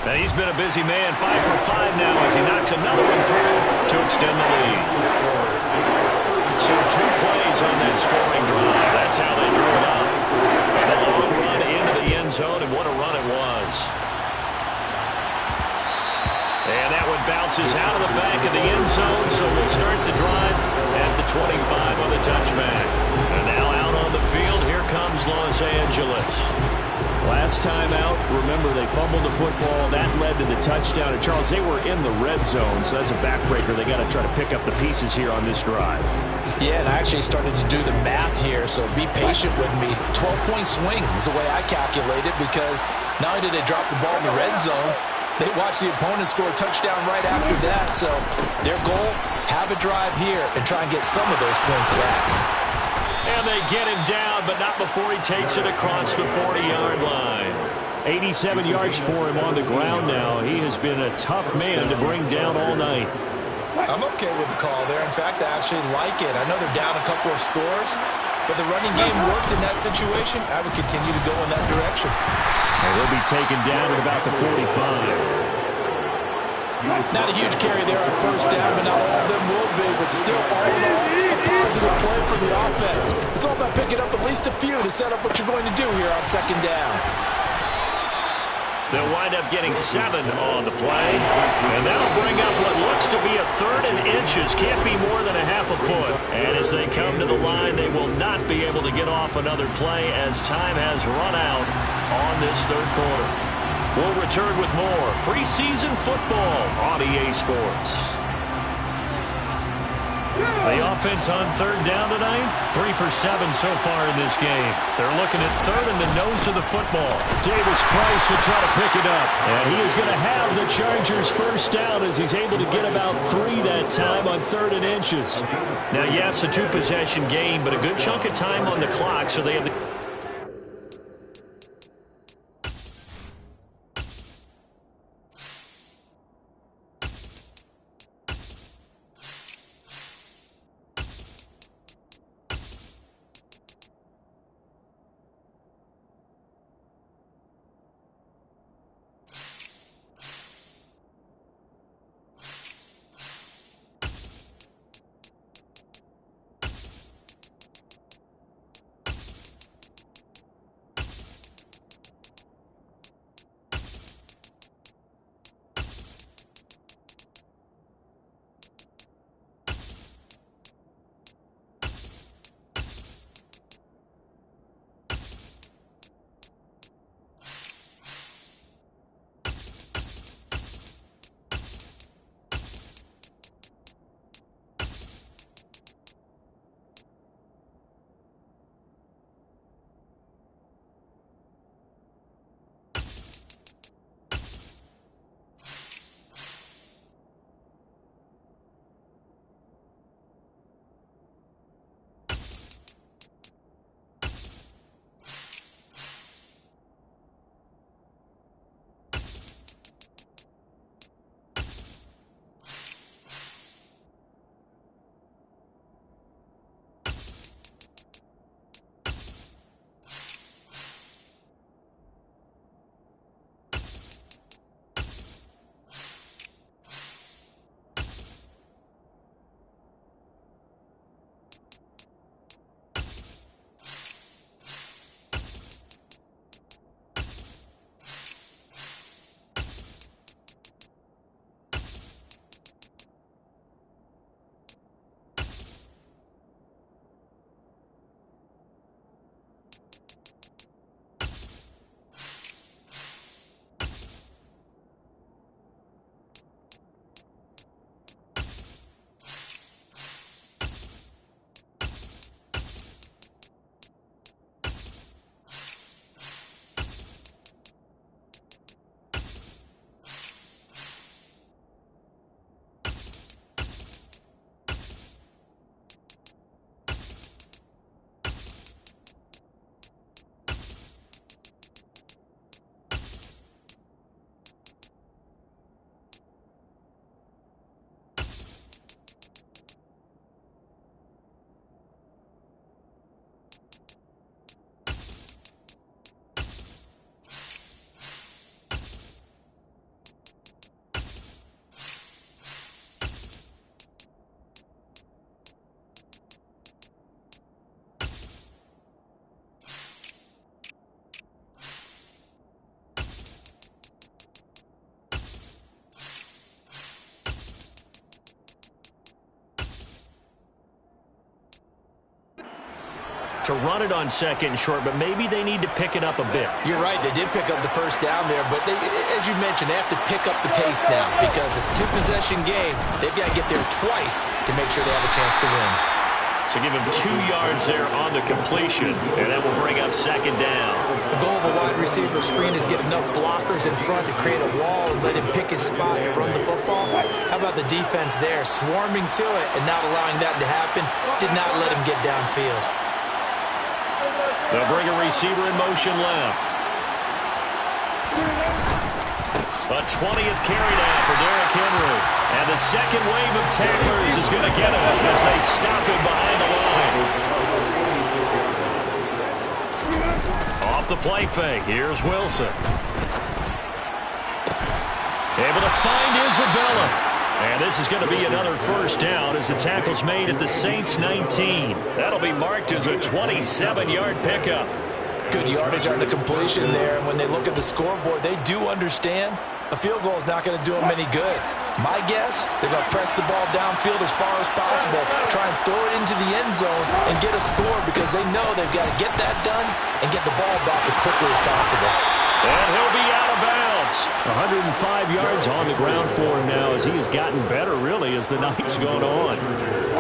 Now he's been a busy man, 5 for 5 now as he knocks another one through to extend the lead. So 2 plays on that scoring drive. That's how they drew it up. And a long run into the end zone, and what a run it was. And that one bounces out of the back of the end zone, so we'll start the drive at the 25 on the touchback. And now out on the field, here comes Los Angeles. Last time out, remember, they fumbled the football. That led to the touchdown. And, Charles, they were in the red zone, so that's a backbreaker. They got to try to pick up the pieces here on this drive. Yeah, and I actually started to do the math here, so be patient with me. 12-point swing is the way I calculate it, because not only did they drop the ball in the red zone, they watched the opponent score a touchdown right after that. So their goal, have a drive here and try and get some of those points back. And they get him down, but not before he takes it across the 40-yard line. 87 yards for him on the ground now. He has been a tough man to bring down all night. I'm okay with the call there. In fact, I actually like it. I know they're down a couple of scores, but the running game worked in that situation. I would continue to go in that direction. And he'll be taken down at about the 45. Not a huge carry there on first down, but not all of them will be, but still all in all, a positive play for the offense. It's all about picking up at least a few to set up what you're going to do here on second down. They'll wind up getting 7 on the play, and that'll bring up what looks to be a 3rd and inches. Can't be more than a half a foot. And as they come to the line, they will not be able to get off another play as time has run out on this 3rd quarter. We'll return with more preseason football on EA Sports. The offense on third down tonight, 3 for 7 so far in this game. They're looking at third in the nose of the football. Davis Price will try to pick it up. And he is going to have the Chargers first down as he's able to get about 3 that time on 3rd and inches. Now, yes, a 2-possession game, but a good chunk of time on the clock, so they have the... to run it on 2nd and short, but maybe they need to pick it up a bit. You're right. They did pick up the first down there, but as you mentioned, they have to pick up the pace now because it's a 2-possession game. They've got to get there twice to make sure they have a chance to win. So give him 2 yards there on the completion, and that will bring up 2nd down. The goal of a wide receiver screen is get enough blockers in front to create a wall and let him pick his spot to run the football. How about the defense there, swarming to it and not allowing that to happen? Did not let him get downfield. They'll bring a receiver in motion left. A 20th carry now for Derrick Henry. And the second wave of tacklers is going to get him as they stop him behind the line. Off the play fake, here's Wilson. Able to find Isabella. And this is going to be another first down as the tackle's made at the Saints 19. That'll be marked as a 27-yard pickup. Good yardage on the completion there. And when they look at the scoreboard, they do understand a field goal is not going to do them any good. My guess, they're going to press the ball downfield as far as possible, try and throw it into the end zone and get a score because they know they've got to get that done and get the ball back as quickly as possible. And he'll be out of bounds. yards. 105 yards on the ground for him now as he has gotten better, really, as the night's gone on.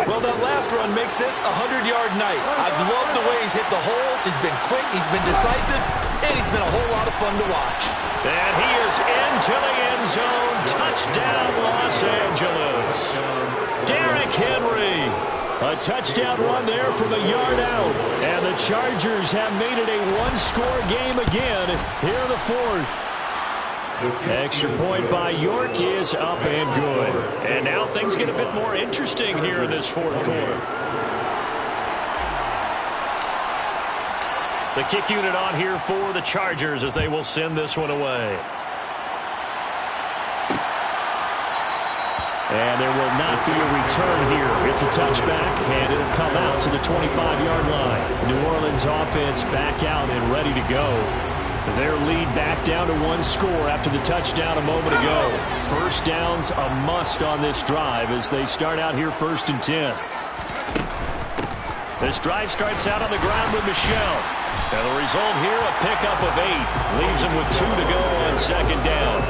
Well, that last run makes this a 100-yard night. I've loved the way he's hit the holes. He's been quick, he's been decisive, and he's been a whole lot of fun to watch. And he is into the end zone. Touchdown, Los Angeles. Derrick Henry. A touchdown run there from a yard out. And the Chargers have made it a one-score game again here in the fourth. Extra point by York is up and good. And now things get a bit more interesting here in this fourth quarter. The kick unit on here for the Chargers as they will send this one away. And there will not be a return here. It's a touchback, and it'll come out to the 25-yard line. New Orleans offense back out and ready to go. Their lead back down to one score after the touchdown a moment ago. First down's a must on this drive as they start out here 1st and 10. This drive starts out on the ground with Michel. And the result here, a pickup of 8. Leaves him with 2 to go on 2nd down.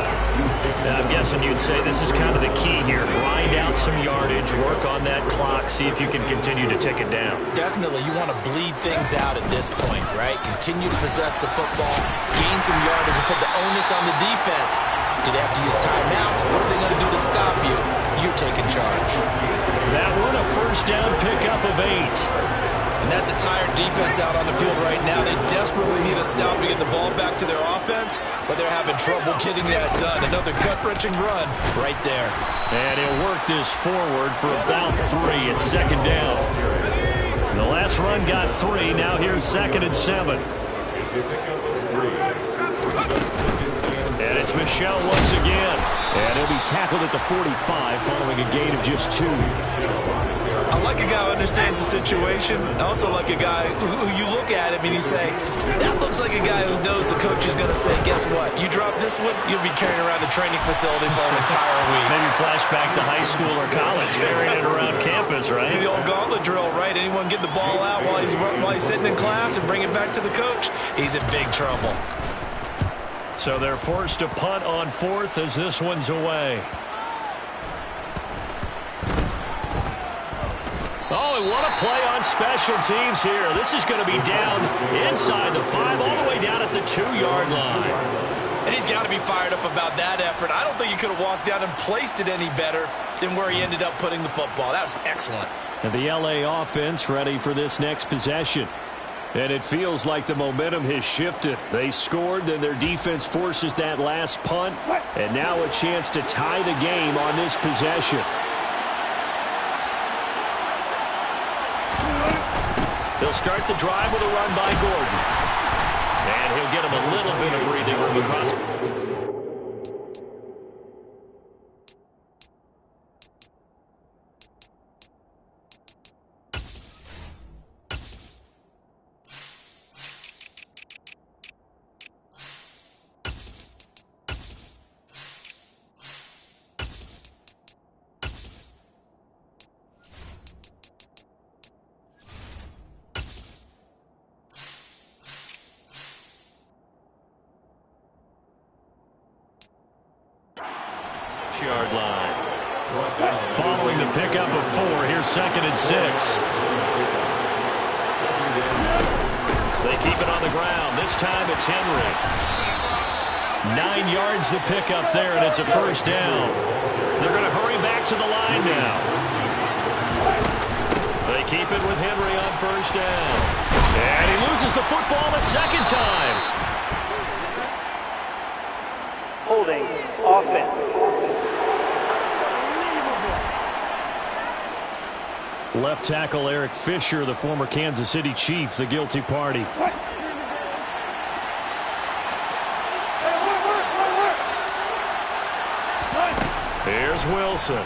Now, I'm guessing you'd say this is kind of the key here. Grind out some yardage, work on that clock, see if you can continue to tick it down. Definitely, you want to bleed things out at this point, right? Continue to possess the football, gain some yardage, and put the onus on the defense. Do they have to use timeouts? What are they going to do to stop you? You're taking charge. That one, a first down pickup of 8. And that's a tired defense out on the field right now. They desperately need a stop to get the ball back to their offense, but they're having trouble getting that done. Another gut-wrenching run right there. And he'll work this forward for about 3 at 2nd down. The last run got 3. Now here's 2nd and 7. And it's Michel once again. And he'll be tackled at the 45 following a gain of just 2. I like a guy who understands the situation. I also like a guy who you look at him and you say, that looks like a guy who knows the coach is going to say, guess what? You drop this one, you'll be carrying around the training facility for an entire week. Maybe flashback to high school or college, carrying it around campus, right? The old gauntlet drill, right? Anyone get the ball out while he's sitting in class and bring it back to the coach, he's in big trouble. So they're forced to punt on 4th as this one's away. Oh, and what a play on special teams here. This is going to be down inside the 5, all the way down at the 2-yard line. And he's got to be fired up about that effort. I don't think he could have walked down and placed it any better than where he ended up putting the football. That was excellent. And the LA offense ready for this next possession. And it feels like the momentum has shifted. They scored, then their defense forces that last punt. And now a chance to tie the game on this possession. They'll start the drive with a run by Gordon. And he'll get him a little bit of breathing room across. Yard line. Following the pickup of 4, here's 2nd and 6. They keep it on the ground. This time it's Henry. 9 yards the pickup there, and it's a first down. They're going to hurry back to the line now. They keep it with Henry on first down. And he loses the football the second time. Holding offense. Left tackle Eric Fisher, the former Kansas City Chief, the guilty party. Here's Wilson.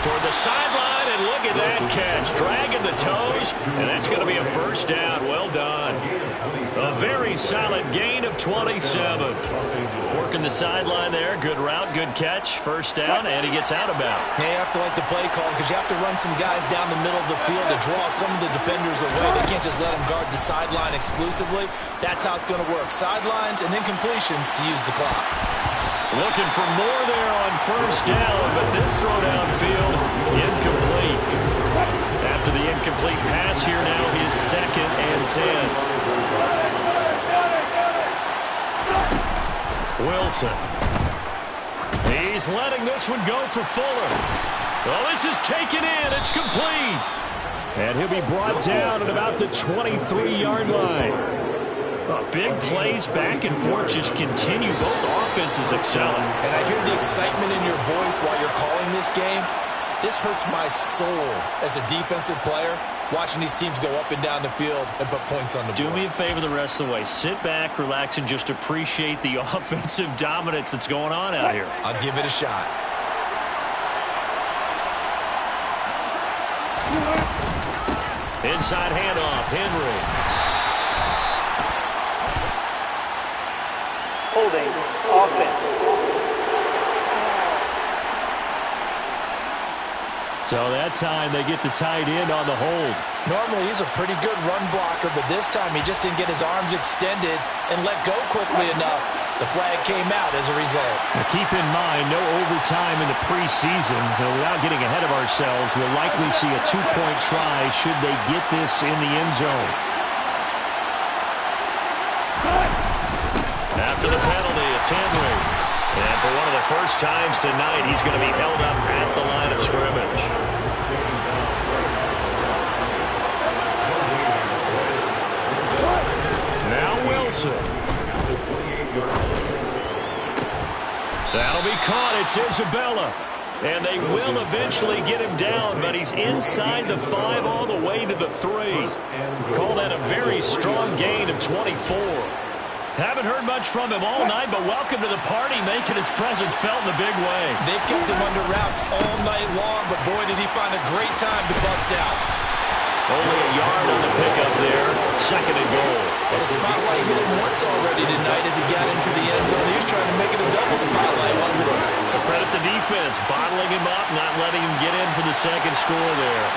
toward the sideline, and look at that catch. Dragging the toes, and that's going to be a first down. Well done. A very solid gain of 27. Working the sideline there. Good route, good catch. First down, and he gets out of bounds. Yeah, you have to like the play call because you have to run some guys down the middle of the field to draw some of the defenders away. They can't just let them guard the sideline exclusively. That's how it's going to work. Sidelines and incompletions to use the clock. Looking for more there on first down, but this throw downfield, incomplete. After the incomplete pass here now, is 2nd and 10. Wilson. He's letting this one go for Fuller. Well, this is taken in. It's complete. And he'll be brought down at about the 23-yard line. Big plays back and forth just continue. Both offenses excelling. And I hear the excitement in your voice while you're calling this game. This hurts my soul as a defensive player, watching these teams go up and down the field and put points on the board. Do me a favor the rest of the way. Sit back, relax, and just appreciate the offensive dominance that's going on out here. I'll give it a shot. Inside handoff, Henry. Holding offense. So that time they get the tight end on the hold. Normally he's a pretty good run blocker, but this time he just didn't get his arms extended and let go quickly enough. The flag came out as a result. Now keep in mind, no overtime in the preseason, so without getting ahead of ourselves, we'll likely see a 2-point try should they get this in the end zone. After the penalty, it's Henry. And for one of the first times tonight, he's going to be held up at the line of scrimmage. Now Wilson. That'll be caught. It's Isabella. And they will eventually get him down, but he's inside the 5 all the way to the 3. Call that a very strong gain of 24. Haven't heard much from him all night, but welcome to the party, making his presence felt in a big way. They've kept him under wraps all night long, but boy, did he find a great time to bust out. Only a yard on the pickup there. 2nd and goal. And the spotlight hit him once already tonight as he got into the end zone. He was trying to make it a double spotlight, wasn't he? But credit the defense, bottling him up, not letting him get in for the second score there.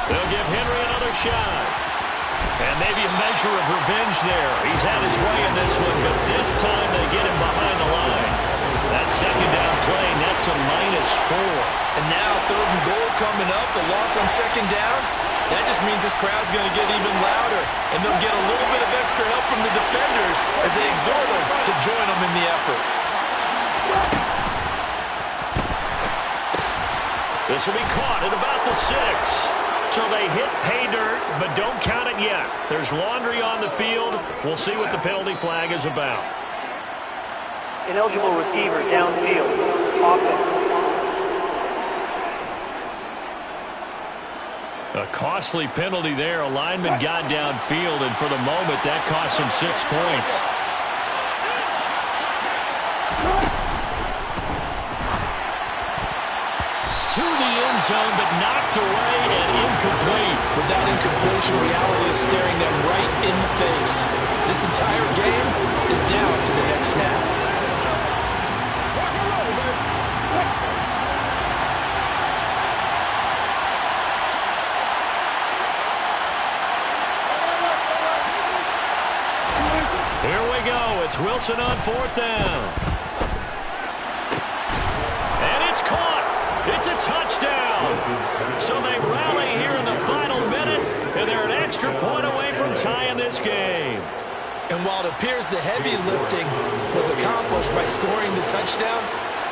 They'll give Henry another shot. And maybe a measure of revenge there. He's had his way in this one, but this time they get him behind the line. That second down play, that's a -4. And now 3rd and goal coming up, the loss on 2nd down. That just means this crowd's going to get even louder, and they'll get a little bit of extra help from the defenders as they exhort them to join them in the effort. This will be caught at about the 6. So they hit pay dirt, but don't count it yet. There's laundry on the field. We'll see what the penalty flag is about. Ineligible receiver downfield. Offense. A costly penalty there. A lineman got downfield, and for the moment, that cost him 6 points. To the end zone, but knocked away and incomplete. With that incompletion, reality is staring them right in the face. This entire game is down to the next snap. Here we go. It's Wilson on 4th down. And it's caught. It's a touchdown. So they rally here in the final minute, and they're an extra point away from tying this game. And while it appears the heavy lifting was accomplished by scoring the touchdown,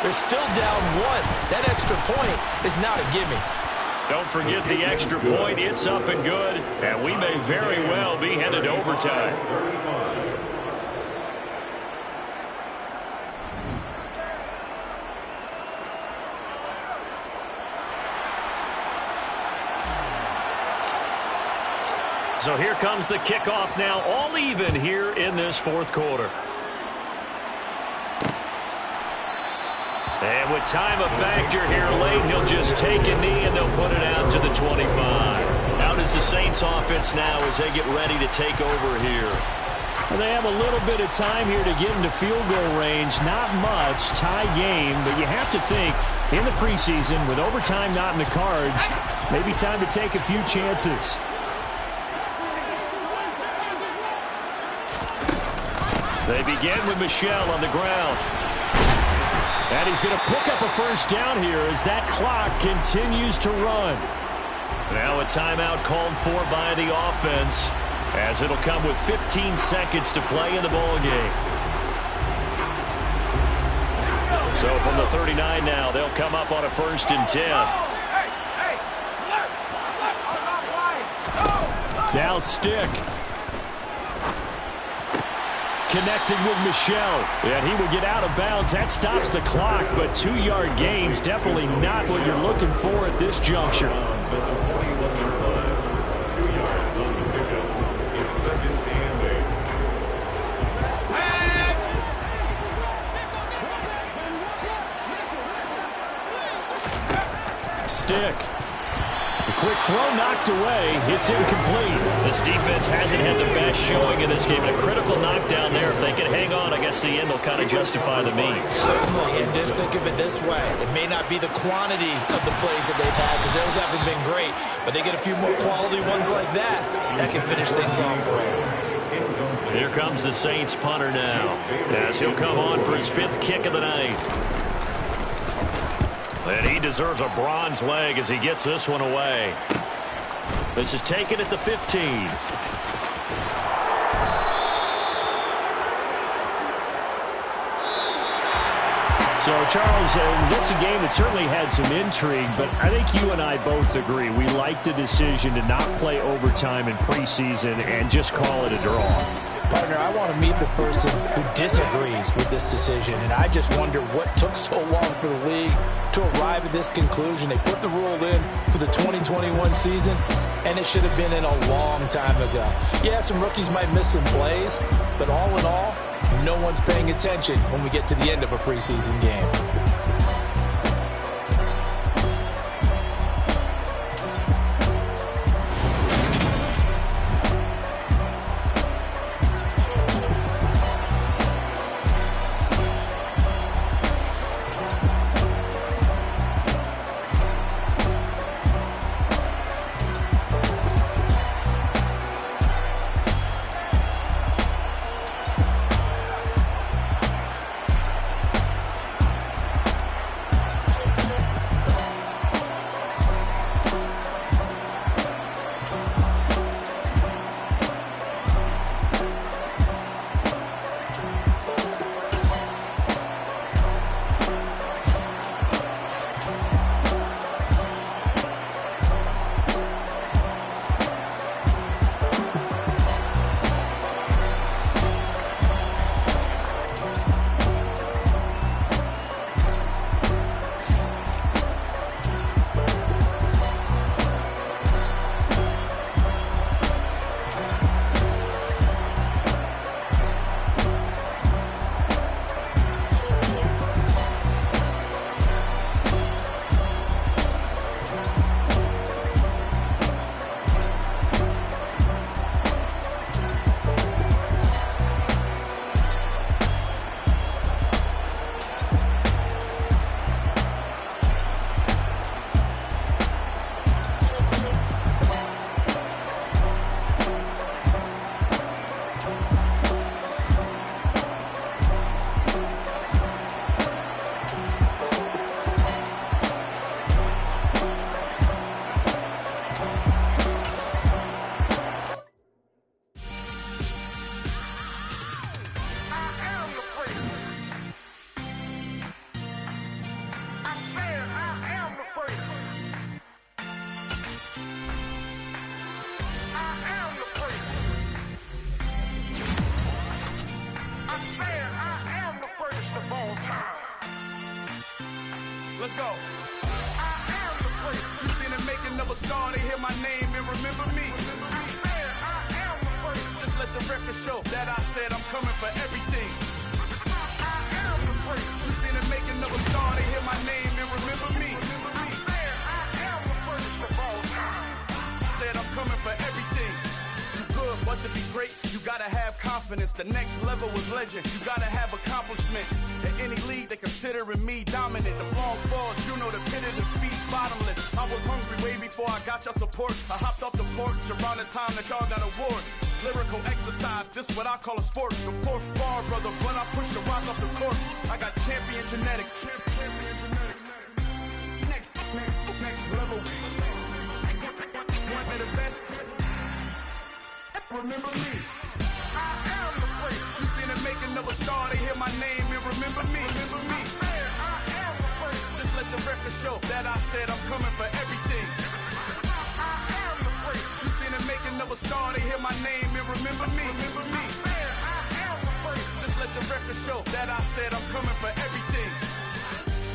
they're still down 1. That extra point is not a gimme. Don't forget the extra point. It's up and good, and we may very well be headed to overtime. So here comes the kickoff now, all even here in this 4th quarter. And with time a factor here late, he'll just take a knee and they'll put it out to the 25. Out is the Saints offense now as they get ready to take over here. Well, they have a little bit of time here to get into field goal range. Not much, tie game, but you have to think in the preseason with overtime not in the cards, maybe time to take a few chances. They begin with Michel on the ground. And he's going to pick up a first down here as that clock continues to run. Now a timeout called for by the offense, as it'll come with 15 seconds to play in the ball game. So from the 39 now, they'll come up on a 1st and 10. Now Stick. Connecting with Michel, and he will get out of bounds. That stops the clock, but 2-yard gains, definitely not what you're looking for at this juncture. Stick. The quick throw knocked away. It's incomplete. This defense hasn't had the best showing in this game. And a critical knockdown there. If they can hang on, I guess the end will kind of justify the means. Certainly, and just think of it this way. It may not be the quantity of the plays that they've had because those haven't been great. But they get a few more quality ones like that. That can finish things off for them. Here comes the Saints punter now, as he'll come on for his 5th kick of the night. And he deserves a bronze leg as he gets this one away. This is taken at the 15. So, Charles, this is a game that certainly had some intrigue, but I think you and I both agree. We like the decision to not play overtime in preseason and just call it a draw. Partner, I want to meet the person who disagrees with this decision, and I just wonder what took so long for the league to arrive at this conclusion. They put the rule in for the 2021 season, and it should have been in a long time ago. Yeah, some rookies might miss some plays, but all in all, no one's paying attention when we get to the end of a preseason game. Let's go. I am the first. You seen the making of a star, they hear my name and remember me. I am the first. Just let the record show that I said I'm coming for everything. I am the first. You seen the making making of a star, they hear my name and remember me. I am the first of all time. Said I'm coming for everything. You good, but to be great, you gotta have confidence. The next level was legend. You gotta have accomplishments. In any league, they considering me dominant. The long falls, you know the pit of defeat, bottomless. I was hungry way before I got your support. I hopped off the porch around the time that y'all got awards. Lyrical exercise, this what I call a sport. The fourth bar, brother, when I push the rock off the court. I got champion genetics. Champion genetics. Next level. One of the best. Remember me. I am the place. You seen the making of a star, they hear my name and remember me. Remember me. I am the place. Just let the record show that I said I'm coming for everything. I am the place. You seen the making of a star, they hear my name and remember me. Remember me. I am the place. Just let the record show that I said I'm coming for everything.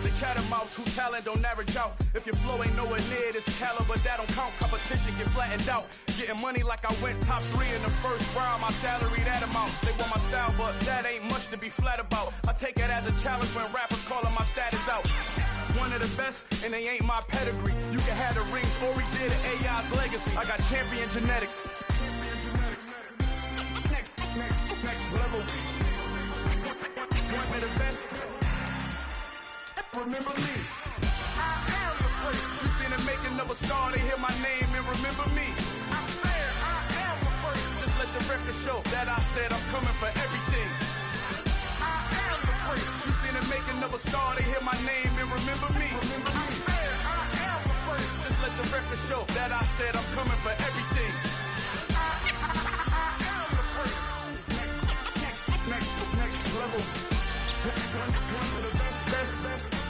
The catamounts who talent don't average out. If your flow ain't nowhere near this caliber, that don't count. Competition get flattened out. Getting money like I went top 3 in the first round. My salary that amount. They want my style, but that ain't much to be flat about. I take it as a challenge when rappers calling my status out. One of the best, and they ain't my pedigree. You can have the rings, or we did it, AI's legacy. I got champion genetics. Next level. One of the best. Remember me. I am the place. You seen the making of a star, they hear my name and remember me. I am the place. Just let the record show that I said I'm coming for everything. I am the place. You seen the making of a star, they hear my name and remember me. Remember me. I am the place. Just let the record show that I said I'm coming for everything. I am the place. Next level. One of the best.